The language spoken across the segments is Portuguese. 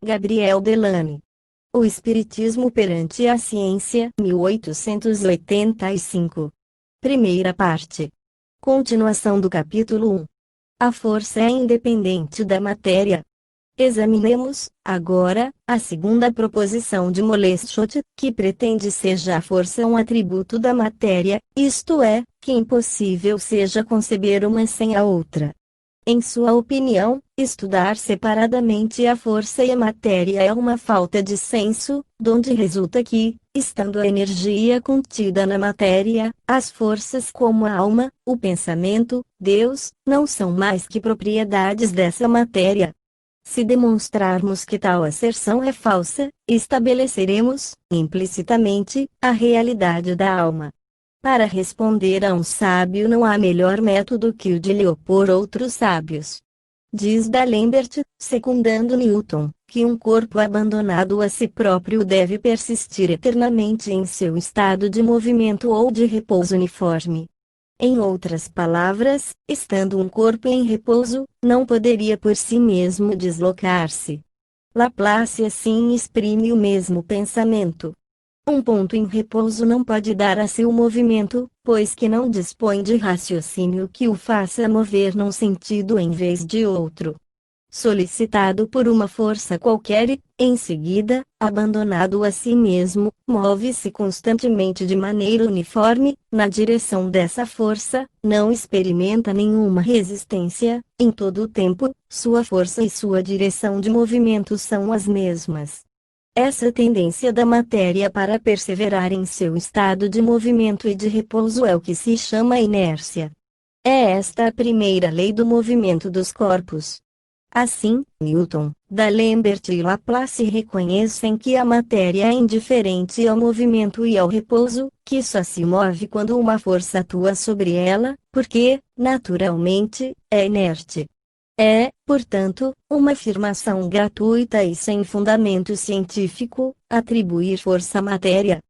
Gabriel Delany. O Espiritismo perante a Ciência, 1885. Primeira parte. Continuação do capítulo 1. A força é independente da matéria. Examinemos, agora, a segunda proposição de Moleschott, que pretende seja a força um atributo da matéria, isto é, que impossível seja conceber uma sem a outra. Em sua opinião, estudar separadamente a força e a matéria é uma falta de senso, donde resulta que, estando a energia contida na matéria, as forças como a alma, o pensamento, Deus, não são mais que propriedades dessa matéria. Se demonstrarmos que tal asserção é falsa, estabeleceremos, implicitamente, a realidade da alma. Para responder a um sábio não há melhor método que o de lhe opor outros sábios. Diz D'Alembert, secundando Newton, que um corpo abandonado a si próprio deve persistir eternamente em seu estado de movimento ou de repouso uniforme. Em outras palavras, estando um corpo em repouso, não poderia por si mesmo deslocar-se. Laplace assim exprime o mesmo pensamento. Um ponto em repouso não pode dar a si o movimento, pois que não dispõe de raciocínio que o faça mover num sentido em vez de outro. Solicitado por uma força qualquer e, em seguida, abandonado a si mesmo, move-se constantemente de maneira uniforme, na direção dessa força, não experimenta nenhuma resistência, em todo o tempo, sua força e sua direção de movimento são as mesmas. Essa tendência da matéria para perseverar em seu estado de movimento e de repouso é o que se chama inércia. É esta a primeira lei do movimento dos corpos. Assim, Newton, D'Alembert e Laplace reconhecem que a matéria é indiferente ao movimento e ao repouso, que só se move quando uma força atua sobre ela, porque, naturalmente, é inerte. É, portanto, uma afirmação gratuita e sem fundamento científico, atribuir força à matéria.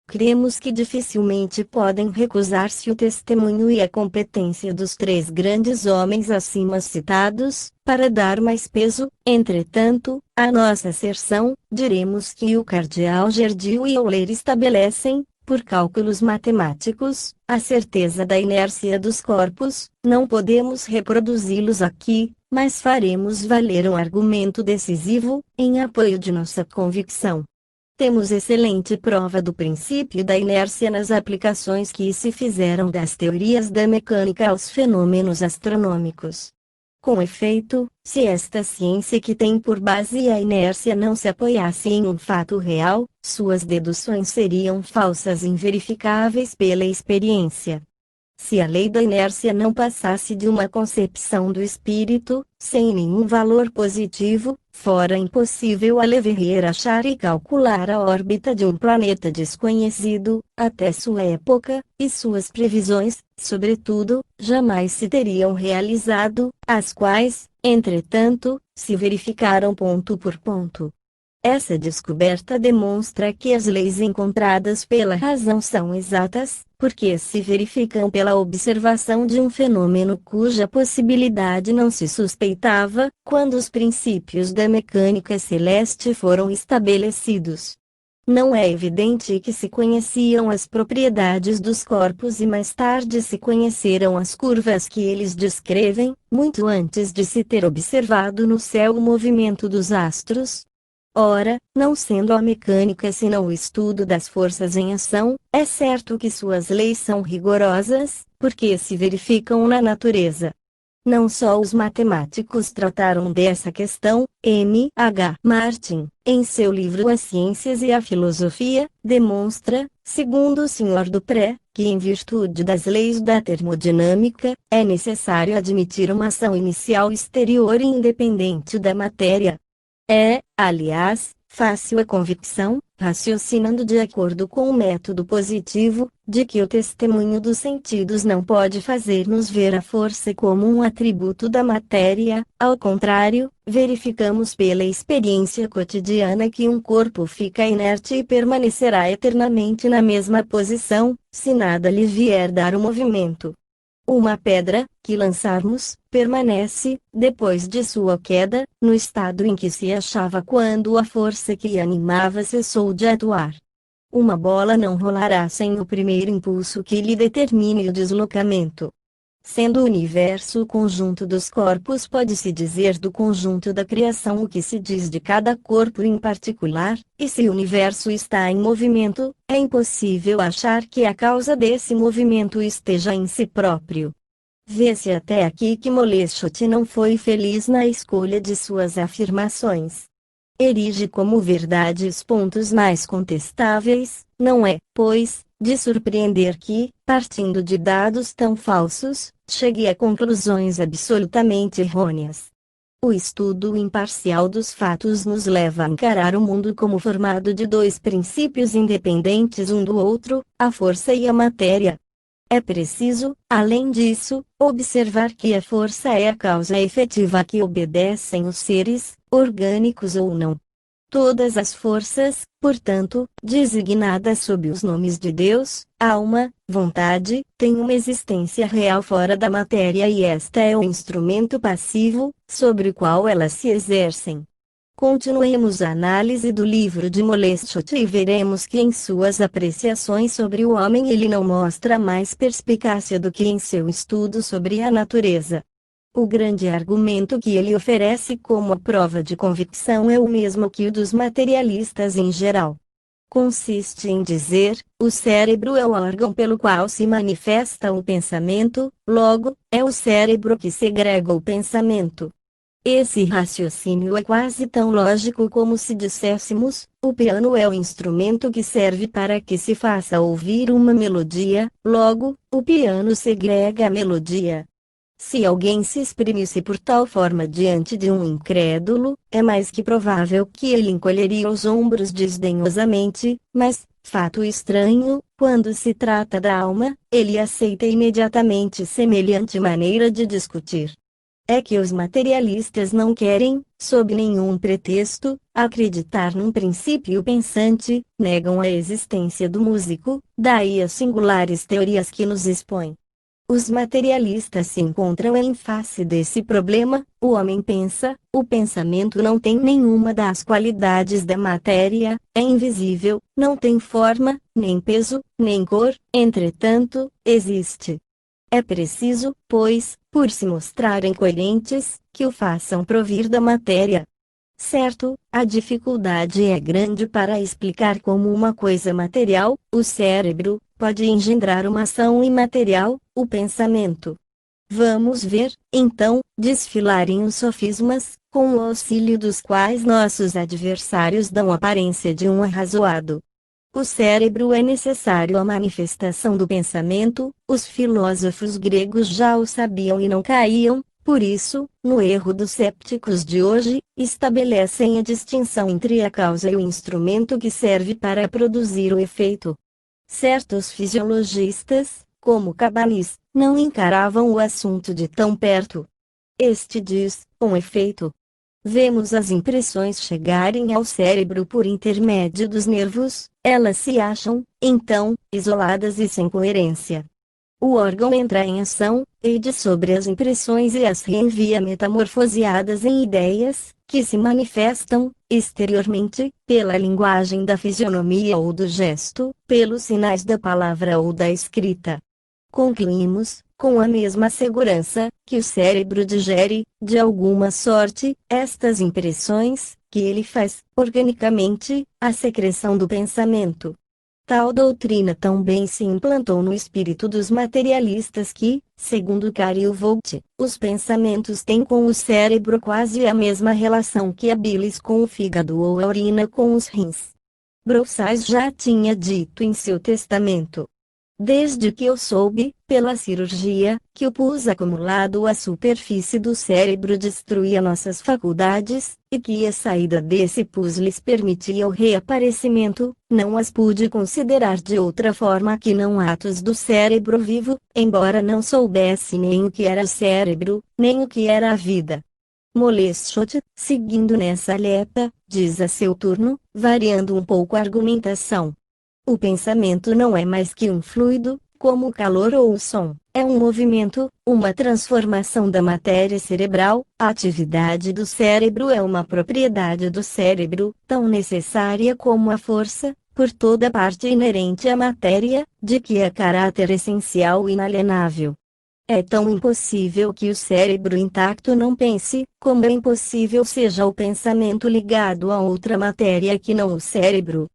Cremos que dificilmente podem recusar-se o testemunho e a competência dos três grandes homens acima citados, para dar mais peso, entretanto, à nossa asserção, diremos que o cardeal Gerdiu e Euler estabelecem, por cálculos matemáticos, a certeza da inércia dos corpos. Não podemos reproduzi-los aqui, mas faremos valer um argumento decisivo, em apoio de nossa convicção. Temos excelente prova do princípio da inércia nas aplicações que se fizeram das teorias da mecânica aos fenômenos astronômicos. Com efeito, se esta ciência que tem por base a inércia não se apoiasse em um fato real, suas deduções seriam falsas e inverificáveis pela experiência. Se a lei da inércia não passasse de uma concepção do espírito, sem nenhum valor positivo, fora impossível a Le Verrier achar e calcular a órbita de um planeta desconhecido, até sua época, e suas previsões, sobretudo, jamais se teriam realizado, as quais, entretanto, se verificaram ponto por ponto. Essa descoberta demonstra que as leis encontradas pela razão são exatas, porque se verificam pela observação de um fenômeno cuja possibilidade não se suspeitava, quando os princípios da mecânica celeste foram estabelecidos. Não é evidente que se conheciam as propriedades dos corpos e mais tarde se conheceram as curvas que eles descrevem, muito antes de se ter observado no céu o movimento dos astros? Ora, não sendo a mecânica senão o estudo das forças em ação, é certo que suas leis são rigorosas, porque se verificam na natureza. Não só os matemáticos trataram dessa questão, M. H. Martin, em seu livro As Ciências e a Filosofia, demonstra, segundo o Sr. Dupré, que em virtude das leis da termodinâmica, é necessário admitir uma ação inicial exterior e independente da matéria. É, aliás, fácil a convicção, raciocinando de acordo com o método positivo, de que o testemunho dos sentidos não pode fazer-nos ver a força como um atributo da matéria. Ao contrário, verificamos pela experiência cotidiana que um corpo fica inerte e permanecerá eternamente na mesma posição, se nada lhe vier dar o movimento. Uma pedra, que lançarmos, permanece, depois de sua queda, no estado em que se achava quando a força que a animava cessou de atuar. Uma bola não rolará sem o primeiro impulso que lhe determine o deslocamento. Sendo o universo o conjunto dos corpos, pode-se dizer do conjunto da criação o que se diz de cada corpo em particular, e se o universo está em movimento, é impossível achar que a causa desse movimento esteja em si próprio. Vê-se até aqui que Moleschott não foi feliz na escolha de suas afirmações. Erige como verdade os pontos mais contestáveis, não é, pois, de surpreender que, partindo de dados tão falsos, chegue a conclusões absolutamente errôneas. O estudo imparcial dos fatos nos leva a encarar o mundo como formado de dois princípios independentes um do outro, a força e a matéria. É preciso, além disso, observar que a força é a causa efetiva a que obedecem os seres, orgânicos ou não. Todas as forças, portanto, designadas sob os nomes de Deus, alma, vontade, têm uma existência real fora da matéria e esta é o instrumento passivo, sobre o qual elas se exercem. Continuemos a análise do livro de Moleschott e veremos que em suas apreciações sobre o homem ele não mostra mais perspicácia do que em seu estudo sobre a natureza. O grande argumento que ele oferece como a prova de convicção é o mesmo que o dos materialistas em geral. Consiste em dizer, o cérebro é o órgão pelo qual se manifesta o pensamento, logo, é o cérebro que segrega o pensamento. Esse raciocínio é quase tão lógico como se disséssemos, o piano é o instrumento que serve para que se faça ouvir uma melodia, logo, o piano segrega a melodia. Se alguém se exprimisse por tal forma diante de um incrédulo, é mais que provável que ele encolheria os ombros desdenhosamente, mas, fato estranho, quando se trata da alma, ele aceita imediatamente semelhante maneira de discutir. É que os materialistas não querem, sob nenhum pretexto, acreditar num princípio pensante, negam a existência do músico, daí as singulares teorias que nos expõem. Os materialistas se encontram em face desse problema, o homem pensa, o pensamento não tem nenhuma das qualidades da matéria, é invisível, não tem forma, nem peso, nem cor, entretanto, existe. É preciso, pois, por se mostrarem coerentes, que o façam provir da matéria. Certo, a dificuldade é grande para explicar como uma coisa material, o cérebro, pode engendrar uma ação imaterial, o pensamento. Vamos ver, então, desfilarem os sofismas, com o auxílio dos quais nossos adversários dão aparência de um arrazoado. O cérebro é necessário à manifestação do pensamento, os filósofos gregos já o sabiam e não caíam. Por isso, no erro dos cépticos de hoje, estabelecem a distinção entre a causa e o instrumento que serve para produzir o efeito. Certos fisiologistas, como Cabanis, não encaravam o assunto de tão perto. Este diz, com efeito, vemos as impressões chegarem ao cérebro por intermédio dos nervos, elas se acham, então, isoladas e sem coerência. O órgão entra em ação, e de sobre as impressões e as reenvia metamorfoseadas em ideias, que se manifestam, exteriormente, pela linguagem da fisionomia ou do gesto, pelos sinais da palavra ou da escrita. Concluímos, com a mesma segurança, que o cérebro digere, de alguma sorte, estas impressões, que ele faz, organicamente, a secreção do pensamento. Tal doutrina tão bem se implantou no espírito dos materialistas que, segundo Karl Vogt, os pensamentos têm com o cérebro quase a mesma relação que a bilis com o fígado ou a urina com os rins. Broussais já tinha dito em seu testamento: desde que eu soube, pela cirurgia, que o pus acumulado à superfície do cérebro destruía nossas faculdades, e que a saída desse pus lhes permitia o reaparecimento, não as pude considerar de outra forma que não atos do cérebro vivo, embora não soubesse nem o que era o cérebro, nem o que era a vida. Moleschott, seguindo nessa leta, diz a seu turno, variando um pouco a argumentação: o pensamento não é mais que um fluido, como o calor ou o som, é um movimento, uma transformação da matéria cerebral. A atividade do cérebro é uma propriedade do cérebro, tão necessária como a força, por toda parte inerente à matéria, de que é caráter essencial e inalienável. É tão impossível que o cérebro intacto não pense, como é impossível seja o pensamento ligado a outra matéria que não o cérebro.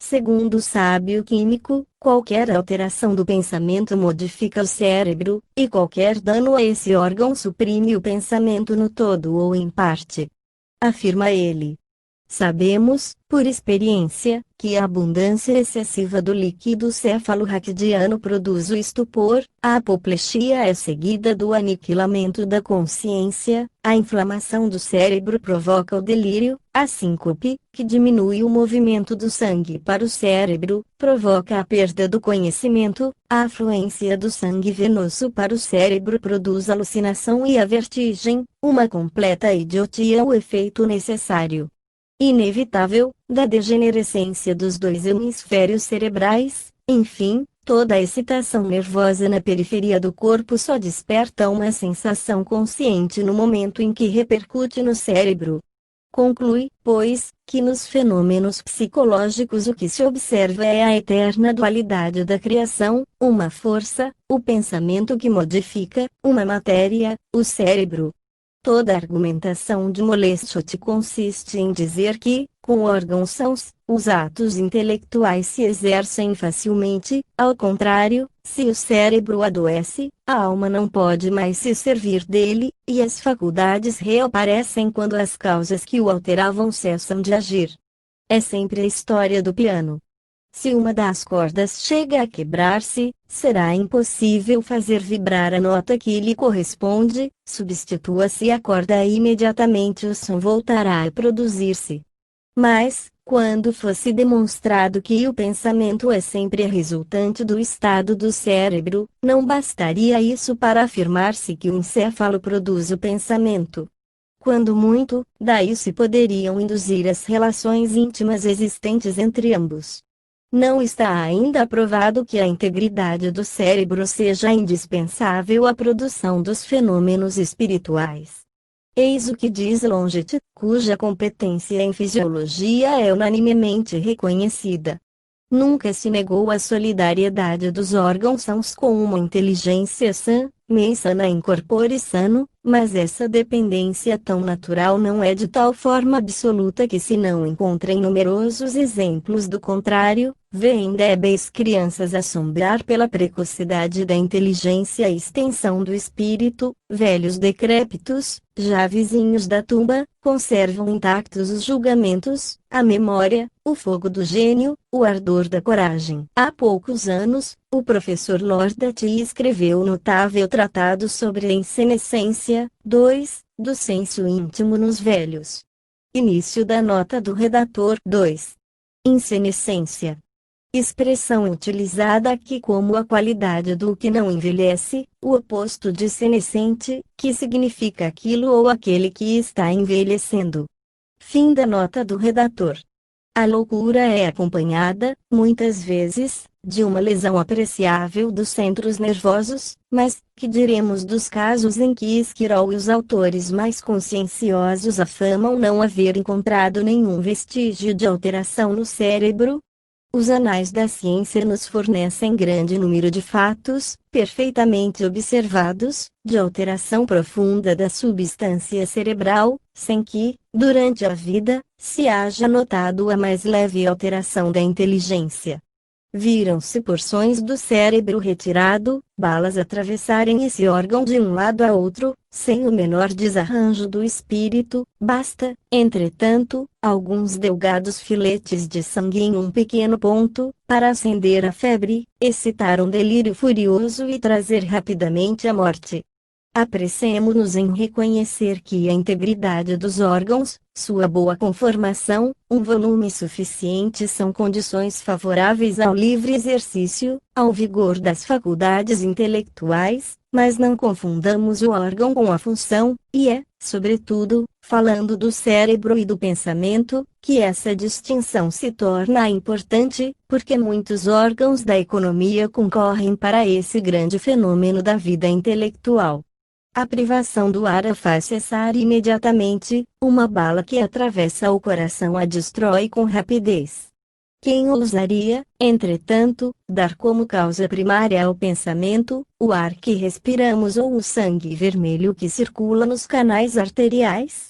Segundo o sábio químico, qualquer alteração do pensamento modifica o cérebro, e qualquer dano a esse órgão suprime o pensamento no todo ou em parte. Afirma ele. Sabemos, por experiência, que a abundância excessiva do líquido cefalorraquidiano produz o estupor, a apoplexia é seguida do aniquilamento da consciência, a inflamação do cérebro provoca o delírio, a síncope, que diminui o movimento do sangue para o cérebro, provoca a perda do conhecimento, a afluência do sangue venoso para o cérebro produz alucinação e a vertigem, uma completa idiotia o efeito necessário inevitável, da degenerescência dos dois hemisférios cerebrais. Enfim, toda a excitação nervosa na periferia do corpo só desperta uma sensação consciente no momento em que repercute no cérebro. Conclui, pois, que nos fenômenos psicológicos o que se observa é a eterna dualidade da criação, uma força, o pensamento que modifica, uma matéria, o cérebro. Toda argumentação de Moleschotte consiste em dizer que, com órgãos sãos, os atos intelectuais se exercem facilmente. Ao contrário, se o cérebro adoece, a alma não pode mais se servir dele, e as faculdades reaparecem quando as causas que o alteravam cessam de agir. É sempre a história do piano. Se uma das cordas chega a quebrar-se, será impossível fazer vibrar a nota que lhe corresponde, substitua-se a corda e imediatamente o som voltará a produzir-se. Mas, quando fosse demonstrado que o pensamento é sempre a resultante do estado do cérebro, não bastaria isso para afirmar-se que o encéfalo produz o pensamento. Quando muito, daí se poderiam induzir as relações íntimas existentes entre ambos. Não está ainda provado que a integridade do cérebro seja indispensável à produção dos fenômenos espirituais. Eis o que diz Longet, cuja competência em fisiologia é unanimemente reconhecida. Nunca se negou a solidariedade dos órgãos sãos com uma inteligência sã, mens sana in corpore sano, mas essa dependência tão natural não é de tal forma absoluta que se não encontrem numerosos exemplos do contrário. Vêem débeis crianças assombrar pela precocidade da inteligência e extensão do espírito, velhos decrépitos, já vizinhos da tumba, conservam intactos os julgamentos, a memória, o fogo do gênio, o ardor da coragem. Há poucos anos, o professor Lordat escreveu notável tratado sobre a insenescência, 2, do senso íntimo nos velhos. Início da nota do redator. 2. Insenescência. Expressão utilizada aqui como a qualidade do que não envelhece, o oposto de senescente, que significa aquilo ou aquele que está envelhecendo. Fim da nota do redator. A loucura é acompanhada, muitas vezes, de uma lesão apreciável dos centros nervosos, mas, que diremos dos casos em que Esquirol e os autores mais conscienciosos afirmam não haver encontrado nenhum vestígio de alteração no cérebro? Os anais da ciência nos fornecem grande número de fatos, perfeitamente observados, de alteração profunda da substância cerebral, sem que, durante a vida, se haja notado a mais leve alteração da inteligência. Viram-se porções do cérebro retirado, balas atravessarem esse órgão de um lado a outro, sem o menor desarranjo do espírito. Basta, entretanto, alguns delgados filetes de sangue em um pequeno ponto, para acender a febre, excitar um delírio furioso e trazer rapidamente a morte. Apressemo-nos em reconhecer que a integridade dos órgãos, sua boa conformação, um volume suficiente são condições favoráveis ao livre exercício, ao vigor das faculdades intelectuais, Mas não confundamos o órgão com a função, e é, sobretudo, falando do cérebro e do pensamento, que essa distinção se torna importante, porque muitos órgãos da economia concorrem para esse grande fenômeno da vida intelectual. A privação do ar a faz cessar imediatamente, uma bala que atravessa o coração a destrói com rapidez. Quem ousaria, entretanto, dar como causa primária ao pensamento, o ar que respiramos ou o sangue vermelho que circula nos canais arteriais?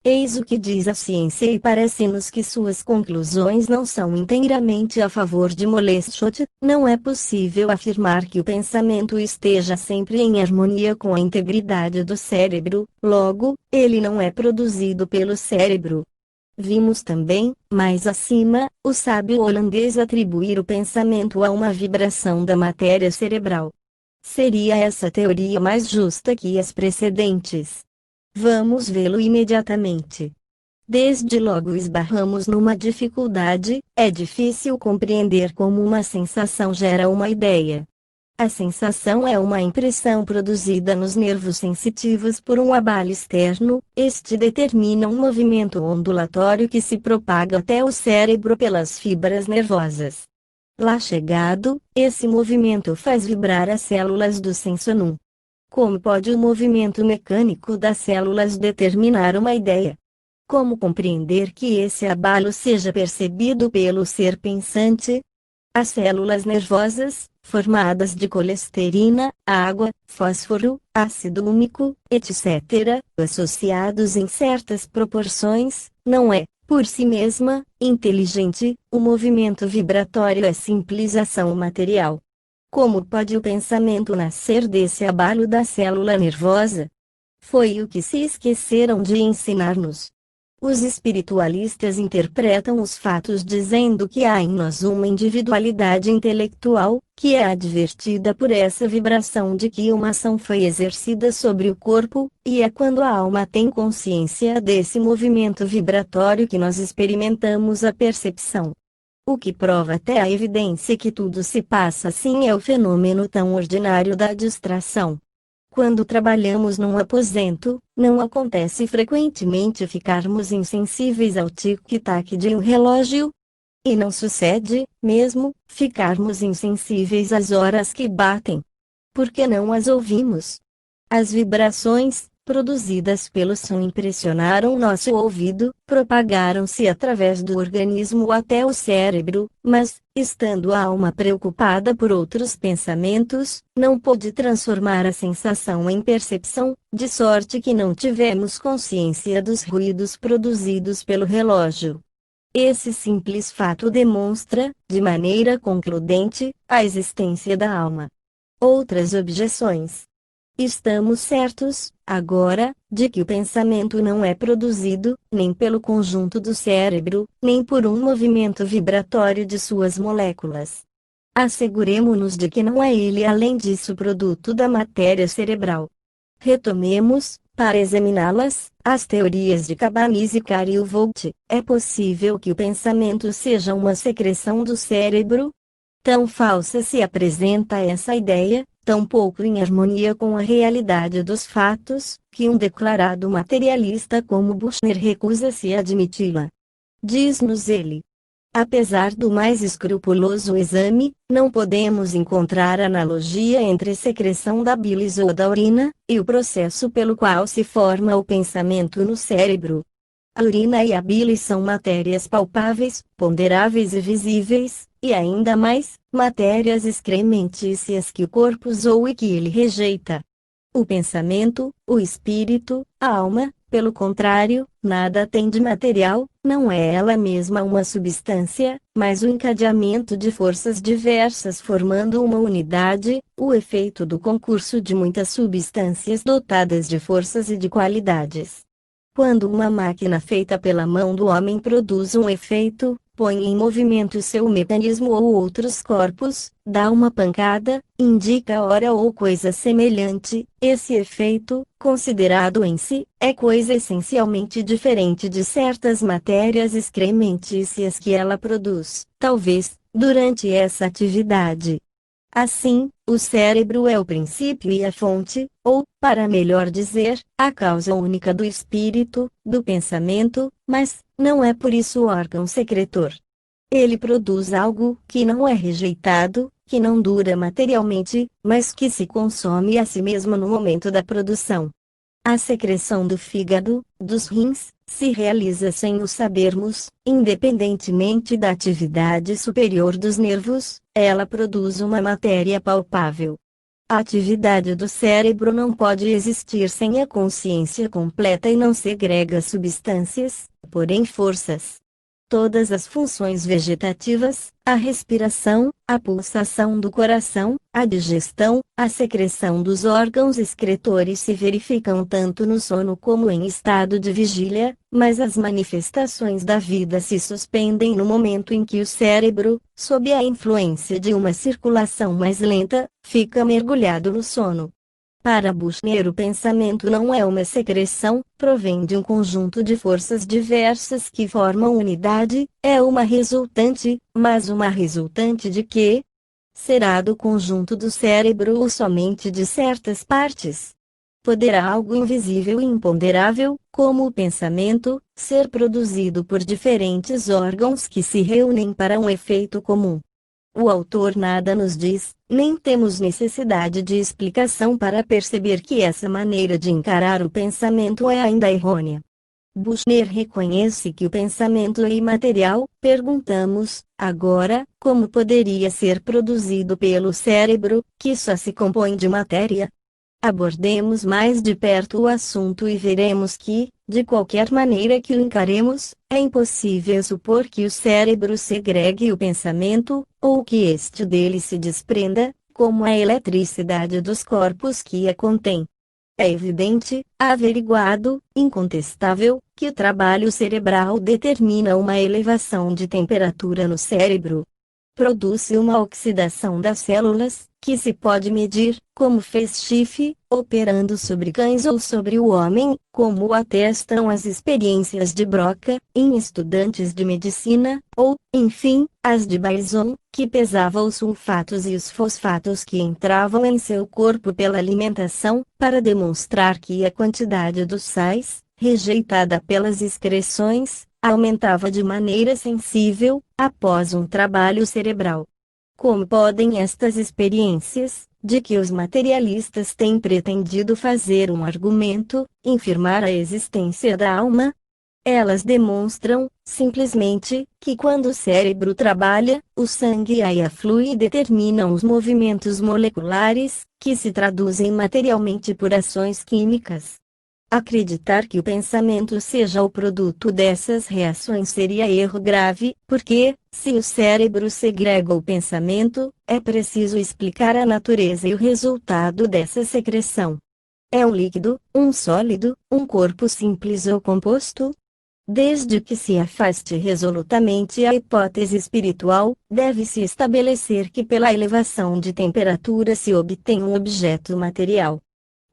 Eis o que diz a ciência e parece-nos que suas conclusões não são inteiramente a favor de Moleschott. Não é possível afirmar que o pensamento esteja sempre em harmonia com a integridade do cérebro, logo, ele não é produzido pelo cérebro. Vimos também, mais acima, o sábio holandês atribuir o pensamento a uma vibração da matéria cerebral. Seria essa teoria mais justa que as precedentes? Vamos vê-lo imediatamente. Desde logo esbarramos numa dificuldade: é difícil compreender como uma sensação gera uma ideia. A sensação é uma impressão produzida nos nervos sensitivos por um abalo externo, este determina um movimento ondulatório que se propaga até o cérebro pelas fibras nervosas. Lá chegado, esse movimento faz vibrar as células do senso. Como pode o movimento mecânico das células determinar uma ideia? Como compreender que esse abalo seja percebido pelo ser pensante? As células nervosas, formadas de colesterina, água, fósforo, ácido úmico, etc., associados em certas proporções, não é, por si mesma, inteligente. O movimento vibratório é simples ação material. Como pode o pensamento nascer desse abalo da célula nervosa? Foi o que se esqueceram de ensinar-nos. Os espiritualistas interpretam os fatos dizendo que há em nós uma individualidade intelectual, que é advertida por essa vibração de que uma ação foi exercida sobre o corpo, e é quando a alma tem consciência desse movimento vibratório que nós experimentamos a percepção. O que prova até a evidência que tudo se passa assim é o fenômeno tão ordinário da distração. Quando trabalhamos num aposento, não acontece frequentemente ficarmos insensíveis ao tic-tac de um relógio? E não sucede, mesmo, ficarmos insensíveis às horas que batem. Por que não as ouvimos? As vibrações, produzidas pelo som, impressionaram nosso ouvido, propagaram-se através do organismo até o cérebro, mas, estando a alma preocupada por outros pensamentos, não pôde transformar a sensação em percepção, de sorte que não tivemos consciência dos ruídos produzidos pelo relógio. Esse simples fato demonstra, de maneira concludente, a existência da alma. Outras objeções. Estamos certos, agora, de que o pensamento não é produzido, nem pelo conjunto do cérebro, nem por um movimento vibratório de suas moléculas. Asseguremo-nos de que não é ele além disso produto da matéria cerebral. Retomemos, para examiná-las, as teorias de Cabanis e Caril-Volt. É possível que o pensamento seja uma secreção do cérebro? Tão falsa se apresenta essa ideia, tão pouco em harmonia com a realidade dos fatos, que um declarado materialista como Buchner recusa-se a admiti-la. Diz-nos ele. Apesar do mais escrupuloso exame, não podemos encontrar analogia entre a secreção da bilis ou da urina, e o processo pelo qual se forma o pensamento no cérebro. A urina e a bilis são matérias palpáveis, ponderáveis e visíveis, e ainda mais, matérias excrementícias que o corpo usou e que ele rejeita. O pensamento, o espírito, a alma, pelo contrário, nada tem de material, não é ela mesma uma substância, mas o encadeamento de forças diversas formando uma unidade, o efeito do concurso de muitas substâncias dotadas de forças e de qualidades. Quando uma máquina feita pela mão do homem produz um efeito, põe em movimento seu mecanismo ou outros corpos, dá uma pancada, indica hora ou coisa semelhante, esse efeito, considerado em si, é coisa essencialmente diferente de certas matérias excrementícias que ela produz, talvez, durante essa atividade. Assim, o cérebro é o princípio e a fonte, ou, para melhor dizer, a causa única do espírito, do pensamento, mas não é por isso o órgão secretor. Ele produz algo que não é rejeitado, que não dura materialmente, mas que se consome a si mesmo no momento da produção. A secreção do fígado, dos rins, se realiza sem o sabermos, independentemente da atividade superior dos nervos, ela produz uma matéria palpável. A atividade do cérebro não pode existir sem a consciência completa e não segrega substâncias, porém forças. Todas as funções vegetativas, a respiração, a pulsação do coração, a digestão, a secreção dos órgãos excretores se verificam tanto no sono como em estado de vigília, mas as manifestações da vida se suspendem no momento em que o cérebro, sob a influência de uma circulação mais lenta, fica mergulhado no sono. Para Buchner, o pensamento não é uma secreção, provém de um conjunto de forças diversas que formam unidade, é uma resultante, mas uma resultante de quê? Será do conjunto do cérebro ou somente de certas partes? Poderá algo invisível e imponderável, como o pensamento, ser produzido por diferentes órgãos que se reúnem para um efeito comum? O autor nada nos diz, nem temos necessidade de explicação para perceber que essa maneira de encarar o pensamento é ainda errônea. Buchner reconhece que o pensamento é imaterial. Perguntamos, agora, como poderia ser produzido pelo cérebro, que só se compõe de matéria? Abordemos mais de perto o assunto e veremos que, de qualquer maneira que o encaremos, é impossível supor que o cérebro segregue o pensamento, ou que este dele se desprenda, como a eletricidade dos corpos que a contém. É evidente, averiguado, incontestável, que o trabalho cerebral determina uma elevação de temperatura no cérebro. Produz-se uma oxidação das células, que se pode medir, como fez Schiff, operando sobre cães ou sobre o homem, como atestam as experiências de Broca, em estudantes de medicina, ou, enfim, as de Bison, que pesava os sulfatos e os fosfatos que entravam em seu corpo pela alimentação, para demonstrar que a quantidade dos sais, rejeitada pelas excreções, aumentava de maneira sensível, após um trabalho cerebral. Como podem estas experiências, de que os materialistas têm pretendido fazer um argumento, infirmar a existência da alma? Elas demonstram, simplesmente, que quando o cérebro trabalha, o sangue flui e determinam os movimentos moleculares, que se traduzem materialmente por ações químicas. Acreditar que o pensamento seja o produto dessas reações seria erro grave, porque, se o cérebro segrega o pensamento, é preciso explicar a natureza e o resultado dessa secreção. É um líquido, um sólido, um corpo simples ou composto? Desde que se afaste resolutamente a hipótese espiritual, deve-se estabelecer que pela elevação de temperatura se obtém um objeto material.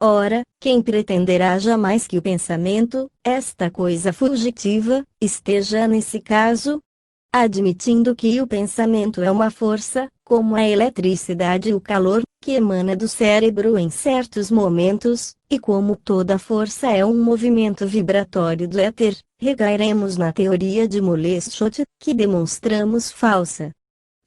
Ora, quem pretenderá jamais que o pensamento, esta coisa fugitiva, esteja nesse caso? Admitindo que o pensamento é uma força, como a eletricidade e o calor, que emana do cérebro em certos momentos, e como toda força é um movimento vibratório do éter, recairemos na teoria de Moleschott, que demonstramos falsa.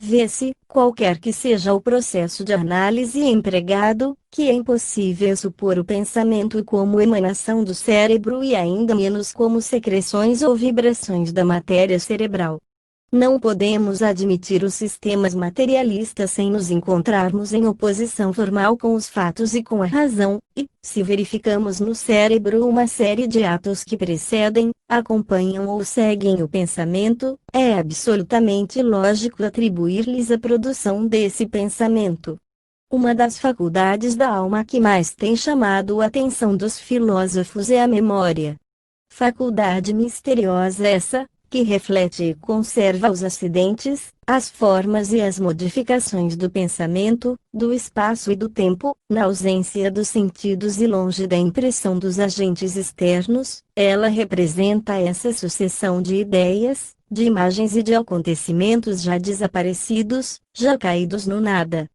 Vê-se, qualquer que seja o processo de análise empregado, que é impossível supor o pensamento como emanação do cérebro e ainda menos como secreções ou vibrações da matéria cerebral. Não podemos admitir os sistemas materialistas sem nos encontrarmos em oposição formal com os fatos e com a razão, e, se verificamos no cérebro uma série de atos que precedem, acompanham ou seguem o pensamento, é absolutamente lógico atribuir-lhes a produção desse pensamento. Uma das faculdades da alma que mais tem chamado a atenção dos filósofos é a memória. Faculdade misteriosa essa, que reflete e conserva os acidentes, as formas e as modificações do pensamento, do espaço e do tempo, na ausência dos sentidos e longe da impressão dos agentes externos, ela representa essa sucessão de ideias, de imagens e de acontecimentos já desaparecidos, já caídos no nada.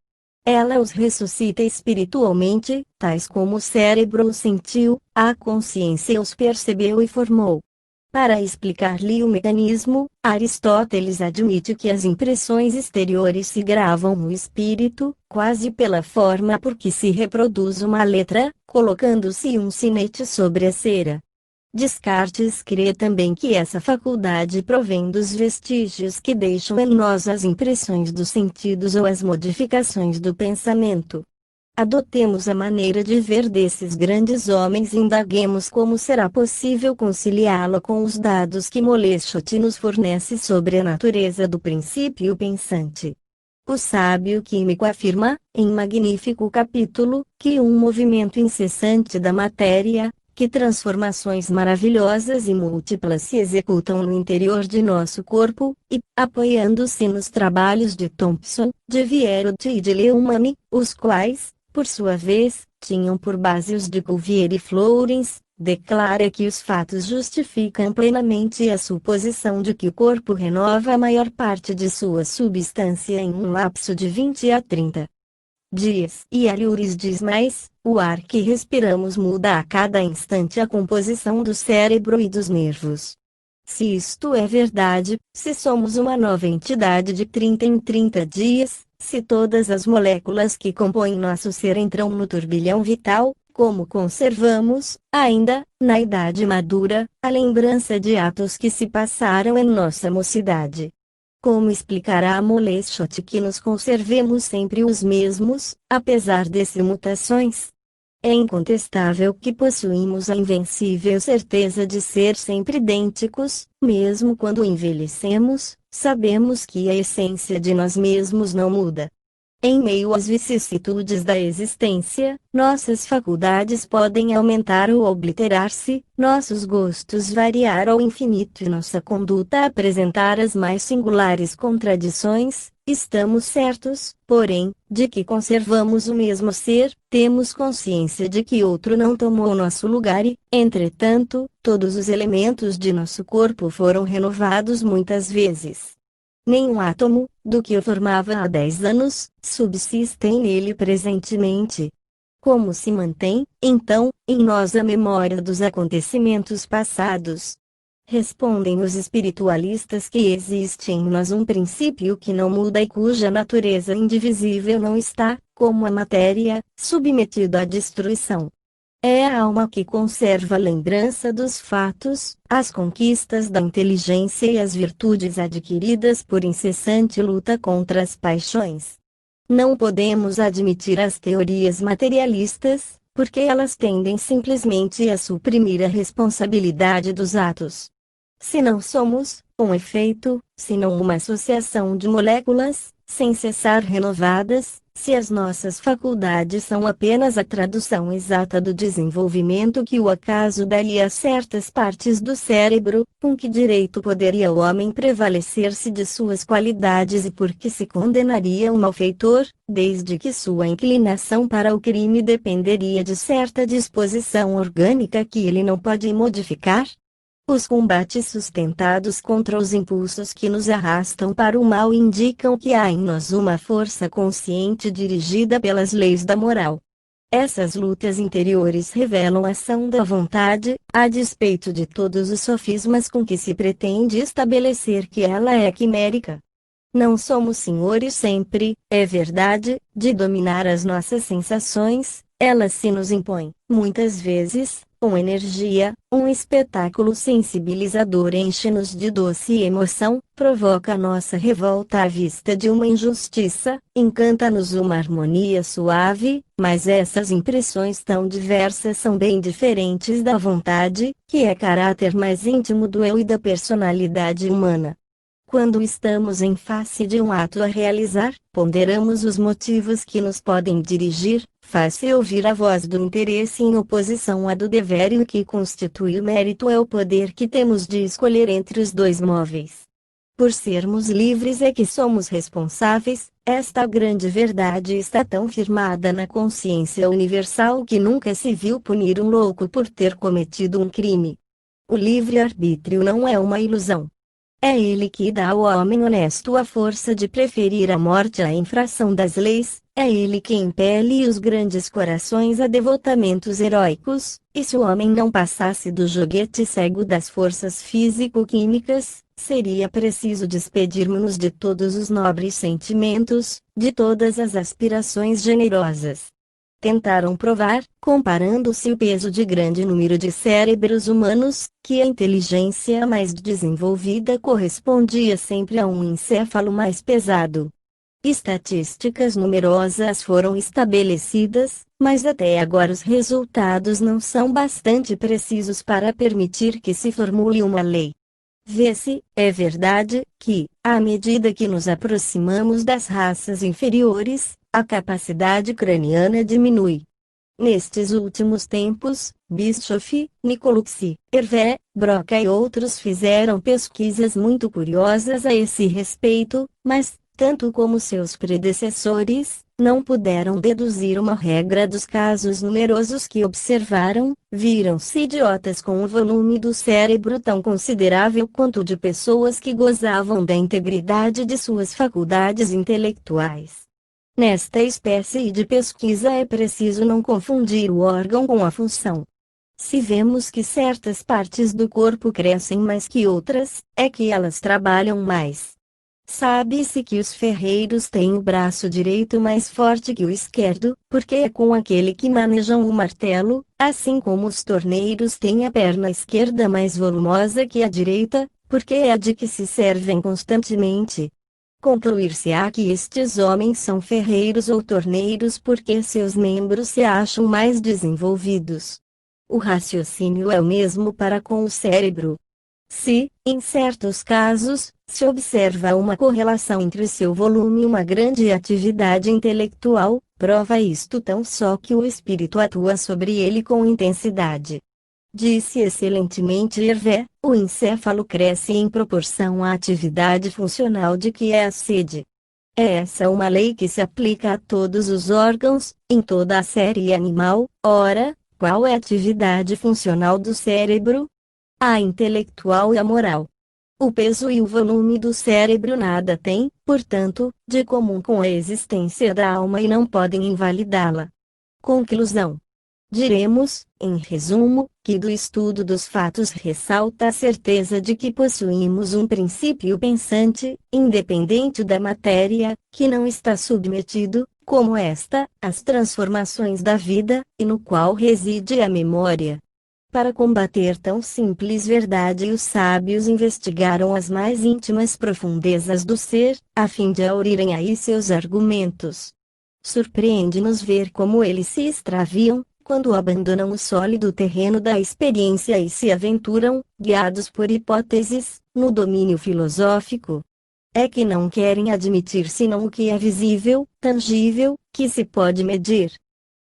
Ela os ressuscita espiritualmente, tais como o cérebro os sentiu, a consciência os percebeu e formou. Para explicar-lhe o mecanismo, Aristóteles admite que as impressões exteriores se gravam no espírito, quase pela forma por que se reproduz uma letra, colocando-se um sinete sobre a cera. Descartes crê também que essa faculdade provém dos vestígios que deixam em nós as impressões dos sentidos ou as modificações do pensamento. Adotemos a maneira de ver desses grandes homens e indaguemos como será possível conciliá-la com os dados que Moleschott nos fornece sobre a natureza do princípio pensante. O sábio químico afirma, em magnífico capítulo, que um movimento incessante da matéria, que transformações maravilhosas e múltiplas se executam no interior de nosso corpo, e, apoiando-se nos trabalhos de Thomson, de Vierodt e de Leumann, os quais, por sua vez, tinham por base os de Cuvier e Flourens, declara que os fatos justificam plenamente a suposição de que o corpo renova a maior parte de sua substância em um lapso de 20 a 30 dias. E Alhures diz mais, o ar que respiramos muda a cada instante a composição do cérebro e dos nervos. Se isto é verdade, se somos uma nova entidade de 30 em 30 dias, se todas as moléculas que compõem nosso ser entram no turbilhão vital, como conservamos, ainda, na idade madura, a lembrança de atos que se passaram em nossa mocidade? Como explicará a Moleschott que nos conservemos sempre os mesmos, apesar de mutações? É incontestável que possuímos a invencível certeza de ser sempre idênticos, mesmo quando envelhecemos, sabemos que a essência de nós mesmos não muda. Em meio às vicissitudes da existência, nossas faculdades podem aumentar ou obliterar-se, nossos gostos variar ao infinito e nossa conduta apresentar as mais singulares contradições. Estamos certos, porém, de que conservamos o mesmo ser, temos consciência de que outro não tomou nosso lugar e, entretanto, todos os elementos de nosso corpo foram renovados muitas vezes. Nenhum átomo, do que o formava há 10 anos, subsistem nele presentemente. Como se mantém, então, em nós a memória dos acontecimentos passados? Respondem os espiritualistas que existe em nós um princípio que não muda e cuja natureza indivisível não está, como a matéria, submetida à destruição. É a alma que conserva a lembrança dos fatos, as conquistas da inteligência e as virtudes adquiridas por incessante luta contra as paixões. Não podemos admitir as teorias materialistas, porque elas tendem simplesmente a suprimir a responsabilidade dos atos. Se não somos, um efeito, senão uma associação de moléculas, sem cessar renovadas, se as nossas faculdades são apenas a tradução exata do desenvolvimento que o acaso daria a certas partes do cérebro, com que direito poderia o homem prevalecer-se de suas qualidades e por que se condenaria um malfeitor, desde que sua inclinação para o crime dependeria de certa disposição orgânica que ele não pode modificar? Os combates sustentados contra os impulsos que nos arrastam para o mal indicam que há em nós uma força consciente dirigida pelas leis da moral. Essas lutas interiores revelam a ação da vontade, a despeito de todos os sofismas com que se pretende estabelecer que ela é quimérica. Não somos senhores sempre, é verdade, de dominar as nossas sensações, elas se nos impõem, muitas vezes, com energia, um espetáculo sensibilizador enche-nos de doce emoção, provoca nossa revolta à vista de uma injustiça, encanta-nos uma harmonia suave, mas essas impressões tão diversas são bem diferentes da vontade, que é caráter mais íntimo do eu e da personalidade humana. Quando estamos em face de um ato a realizar, ponderamos os motivos que nos podem dirigir, faz-se ouvir a voz do interesse em oposição à do dever e o que constitui o mérito é o poder que temos de escolher entre os dois móveis. Por sermos livres é que somos responsáveis, esta grande verdade está tão firmada na consciência universal que nunca se viu punir um louco por ter cometido um crime. O livre-arbítrio não é uma ilusão. É ele que dá ao homem honesto a força de preferir a morte à infração das leis, É ele quem impele os grandes corações a devotamentos heróicos, e se o homem não passasse do joguete cego das forças físico-químicas, seria preciso despedirmos-nos de todos os nobres sentimentos, de todas as aspirações generosas. Tentaram provar, comparando-se o peso de grande número de cérebros humanos, que a inteligência mais desenvolvida correspondia sempre a um encéfalo mais pesado. Estatísticas numerosas foram estabelecidas, mas até agora os resultados não são bastante precisos para permitir que se formule uma lei. Vê-se, é verdade, que, à medida que nos aproximamos das raças inferiores, a capacidade craniana diminui. Nestes últimos tempos, Bischoff, Nicolucci, Hervé, Broca e outros fizeram pesquisas muito curiosas a esse respeito, mas, tanto como seus predecessores, não puderam deduzir uma regra dos casos numerosos que observaram, viram-se idiotas com um volume do cérebro tão considerável quanto o de pessoas que gozavam da integridade de suas faculdades intelectuais. Nesta espécie de pesquisa é preciso não confundir o órgão com a função. Se vemos que certas partes do corpo crescem mais que outras, é que elas trabalham mais. Sabe-se que os ferreiros têm o braço direito mais forte que o esquerdo, porque é com aquele que manejam o martelo, assim como os torneiros têm a perna esquerda mais volumosa que a direita, porque é a de que se servem constantemente. Concluir-se-á que estes homens são ferreiros ou torneiros porque seus membros se acham mais desenvolvidos. O raciocínio é o mesmo para com o cérebro. Se, em certos casos, se observa uma correlação entre seu volume e uma grande atividade intelectual, prova isto tão só que o espírito atua sobre ele com intensidade. Disse excelentemente Hervé, o encéfalo cresce em proporção à atividade funcional de que é a sede. É essa uma lei que se aplica a todos os órgãos, em toda a série animal. Ora, qual é a atividade funcional do cérebro? A intelectual e a moral. O peso e o volume do cérebro nada têm, portanto, de comum com a existência da alma e não podem invalidá-la. Conclusão. Diremos, em resumo, que do estudo dos fatos ressalta a certeza de que possuímos um princípio pensante, independente da matéria, que não está submetido, como esta, às transformações da vida, e no qual reside a memória. Para combater tão simples verdade, os sábios investigaram as mais íntimas profundezas do ser, a fim de aurirem aí seus argumentos. Surpreende-nos ver como eles se extraviam, quando abandonam o sólido terreno da experiência e se aventuram, guiados por hipóteses, no domínio filosófico. É que não querem admitir senão o que é visível, tangível, que se pode medir.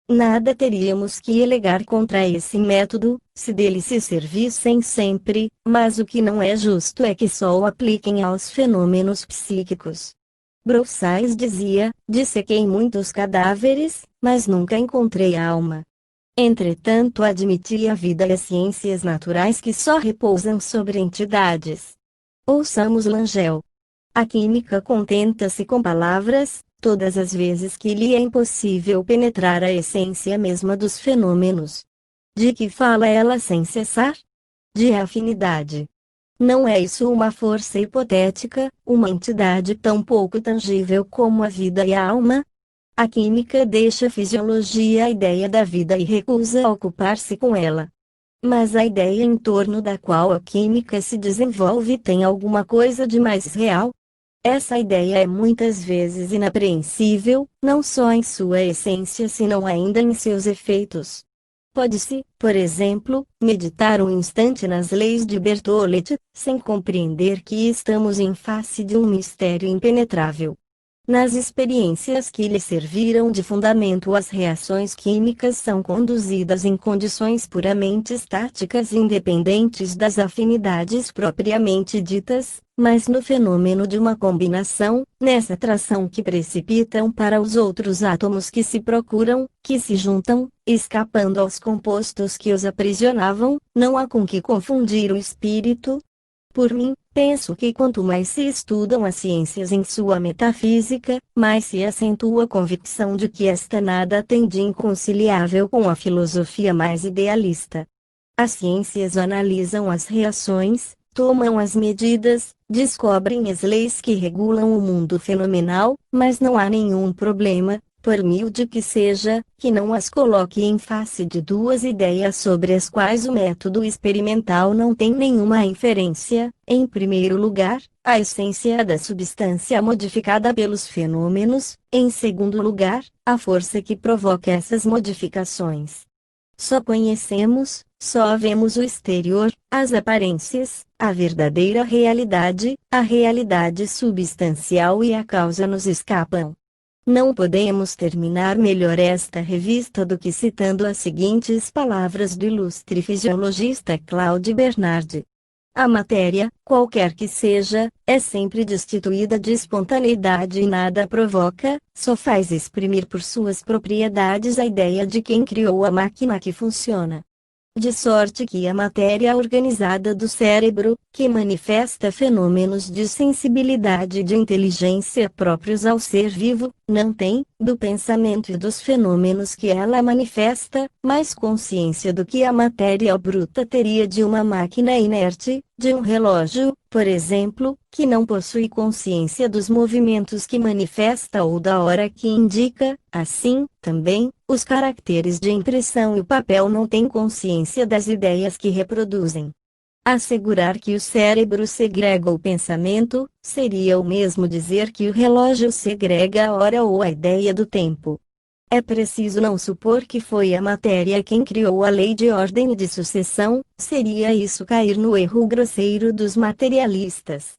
Nada teríamos que alegar contra esse método, se dele se servissem sempre, mas o que não é justo é que só o apliquem aos fenômenos psíquicos. Broussais dizia: dissequei muitos cadáveres, mas nunca encontrei alma. Entretanto, admitia a vida e as ciências naturais que só repousam sobre entidades. Ouçamos Langel. A química contenta-se com palavras, todas as vezes que lhe é impossível penetrar a essência mesma dos fenômenos. De que fala ela sem cessar? De afinidade. Não é isso uma força hipotética, uma entidade tão pouco tangível como a vida e a alma? A química deixa a fisiologia a ideia da vida e recusa ocupar-se com ela. Mas a ideia em torno da qual a química se desenvolve tem alguma coisa de mais real? Essa ideia é muitas vezes inapreensível, não só em sua essência senão ainda em seus efeitos. Pode-se, por exemplo, meditar um instante nas leis de Berthollet, sem compreender que estamos em face de um mistério impenetrável. Nas experiências que lhe serviram de fundamento, as reações químicas são conduzidas em condições puramente estáticas independentes das afinidades propriamente ditas, mas no fenômeno de uma combinação, nessa atração que precipitam para os outros átomos que se procuram, que se juntam, escapando aos compostos que os aprisionavam, não há com que confundir o espírito. Por mim, penso que quanto mais se estudam as ciências em sua metafísica, mais se acentua a convicção de que esta nada tem de inconciliável com a filosofia mais idealista. As ciências analisam as reações, tomam as medidas, descobrem as leis que regulam o mundo fenomenal, mas não há nenhum problema, por humilde que seja, que não as coloque em face de duas ideias sobre as quais o método experimental não tem nenhuma inferência. Em primeiro lugar, a essência da substância modificada pelos fenômenos; em segundo lugar, a força que provoca essas modificações. Só conhecemos, só vemos o exterior, as aparências, a verdadeira realidade, a realidade substancial e a causa nos escapam. Não podemos terminar melhor esta revista do que citando as seguintes palavras do ilustre fisiologista Claude Bernard. A matéria, qualquer que seja, é sempre destituída de espontaneidade e nada a provoca, só faz exprimir por suas propriedades a ideia de quem criou a máquina que funciona. De sorte que a matéria organizada do cérebro, que manifesta fenômenos de sensibilidade e de inteligência próprios ao ser vivo, não tem, do pensamento e dos fenômenos que ela manifesta, mais consciência do que a matéria bruta teria de uma máquina inerte, de um relógio, por exemplo, que não possui consciência dos movimentos que manifesta ou da hora que indica. Assim, também, os caracteres de impressão e o papel não têm consciência das ideias que reproduzem. Assegurar que o cérebro segrega o pensamento, seria o mesmo dizer que o relógio segrega a hora ou a ideia do tempo. É preciso não supor que foi a matéria quem criou a lei de ordem e de sucessão, seria isso cair no erro grosseiro dos materialistas.